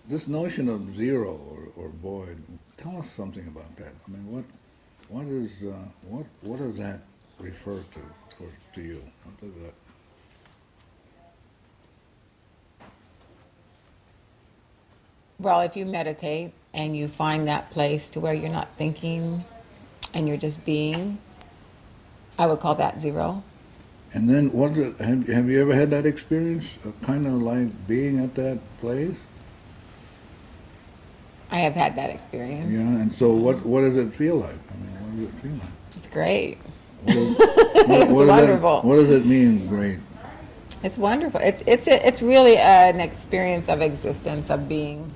this notion of zero or void, tell us something about that. I mean, what does that refer to you? What does that? Well, if you meditate and you find that place to where you're not thinking and you're just being, I would call that zero. And then have you ever had that experience of kind of like being at that place? I have had that experience. Yeah, and so what does it feel like? I mean, what does it feel like? It's great. What It's wonderful. What does it mean, great? It's wonderful. It's really an experience of existence, of being,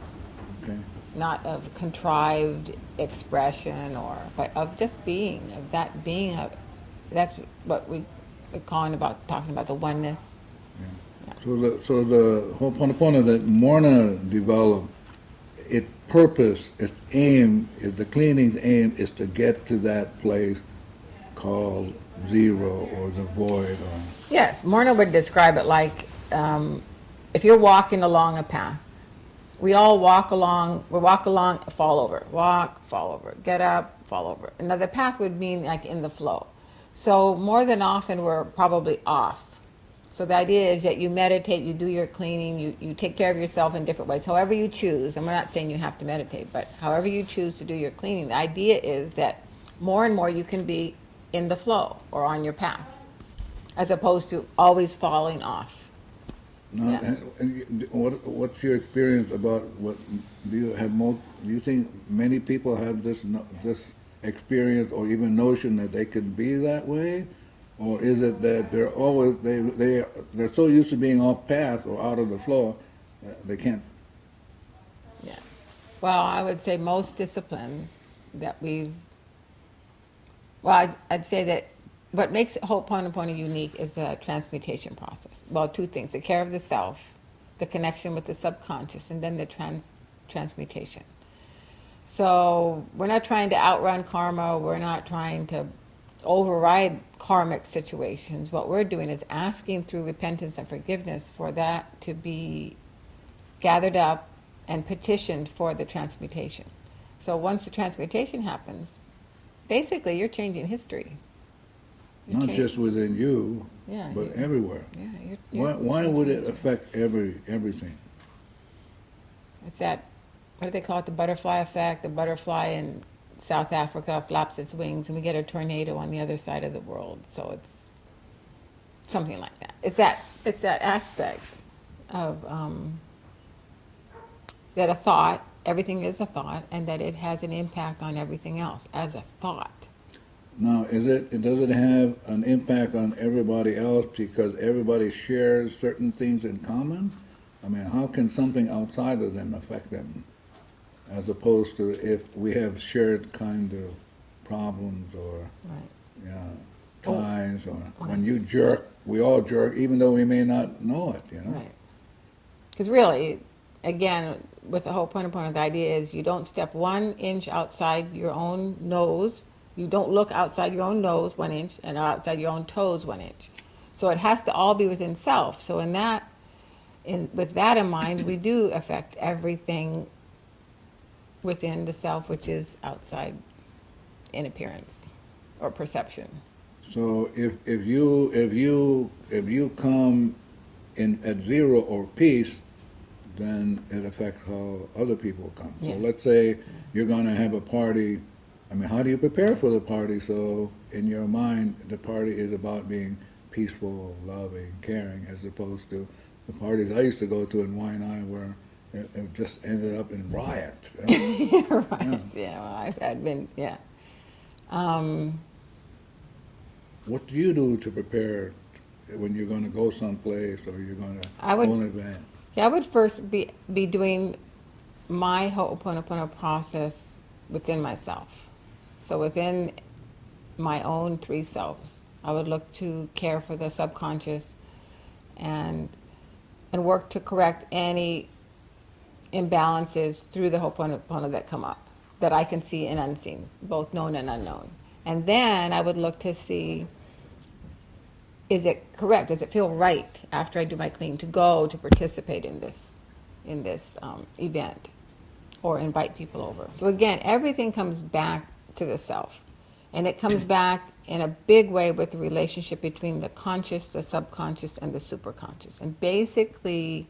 Okay. not of contrived expression but of just being, of that being. That's what we're talking about the oneness. Yeah. So the hooponopono that Morna developed, its purpose, its aim, the cleaning's aim is to get to that place called zero or the void. Or Yes, Morna would describe it like if you're walking along a path. We all walk along, fall over, walk, fall over, get up, fall over. Now the path would mean like in the flow. So more than often we're probably off. So the idea is that you meditate, you do your cleaning, you take care of yourself in different ways, however you choose. And we're not saying you have to meditate, but however you choose to do your cleaning, the idea is that more and more you can be in the flow or on your path, as opposed to always falling off. now, Yeah. what's your experience about what do you have? Do you think many people have this experience or even notion that they could be that way, or is it that they're always they're so used to being off path or out of the flow they can't? Yeah. Well, I would say most disciplines that I'd say that what makes Ho'oponopono unique is the transmutation process. Well, two things: the care of the self, the connection with the subconscious, and then the transmutation. So we're not trying to outrun karma. We're not trying to override karmic situations. What we're doing is asking through repentance and forgiveness for that to be gathered up and petitioned for the transmutation. So once the transmutation happens, basically you're changing history. Not just within you, Yeah, but everywhere. Yeah, Why would it affect everything? It's that, what do they call it, the butterfly effect? The butterfly in South Africa flaps its wings and we get a tornado on the other side of the world. So it's something like that. It's that aspect of that a thought, everything is a thought, and that it has an impact on everything else as a thought. Now, does it have an impact on everybody else because everybody shares certain things in common? I mean, how can something outside of them affect them, as opposed to if we have shared kind of problems or Right. ties, or when you jerk, we all jerk, even though we may not know it, you know? Right. Because really, again, with the Ho'oponopono, the idea is you don't step 1 inch outside your own nose. You don't look outside your own nose 1 inch and outside your own toes 1 inch. So it has to all be within self. So with that in mind, we do affect everything within the self, which is outside in appearance or perception. So if you come in at zero or peace, then it affects how other people come. So Yes. let's say you're going to have a party. I mean, how do you prepare for the party? So in your mind, the party is about being peaceful, loving, caring, as opposed to the parties I used to go to in Waianae where it just ended up in riot. Right. Yeah. Well, I've had been. Yeah. What do you do to prepare when you're going to go someplace or you're going to go an event? Yeah, I would first be doing my Ho'oponopono process within myself. So within my own 3 selves, I would look to care for the subconscious and work to correct any imbalances through the Ho'oponopono that come up, that I can see and unseen, both known and unknown. And then I would look to see, is it correct? Does it feel right after I do my clean to go to participate in in this event or invite people over. So again, everything comes back to the self. And it comes back in a big way with the relationship between the conscious, the subconscious, and the superconscious. And basically,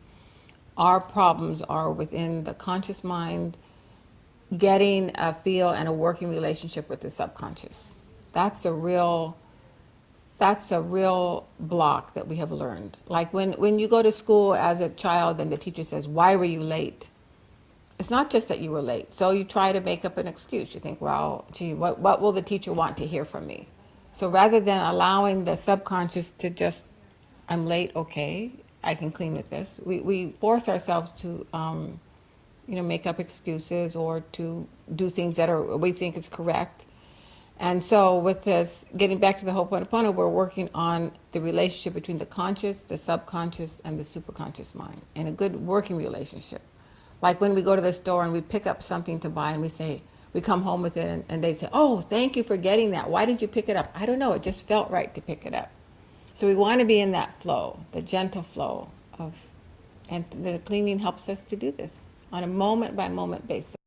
our problems are within the conscious mind getting a feel and a working relationship with the subconscious. That's a real block that we have learned. Like when you go to school as a child and the teacher says, "Why were you late?" It's not just that you were late. So you try to make up an excuse. You think, well, gee, what will the teacher want to hear from me? So rather than allowing the subconscious to just, I'm late, okay, I can clean with this, we force ourselves to, make up excuses or to do things that we think is correct. And so with this, getting back to the hooponopono, we're working on the relationship between the conscious, the subconscious, and the superconscious mind, and a good working relationship. Like when we go to the store and we pick up something to buy and we come home with it and they say, "Oh, thank you for getting that. Why did you pick it up?" "I don't know, it just felt right to pick it up." So we want to be in that flow, the gentle flow and the cleaning helps us to do this on a moment by moment basis.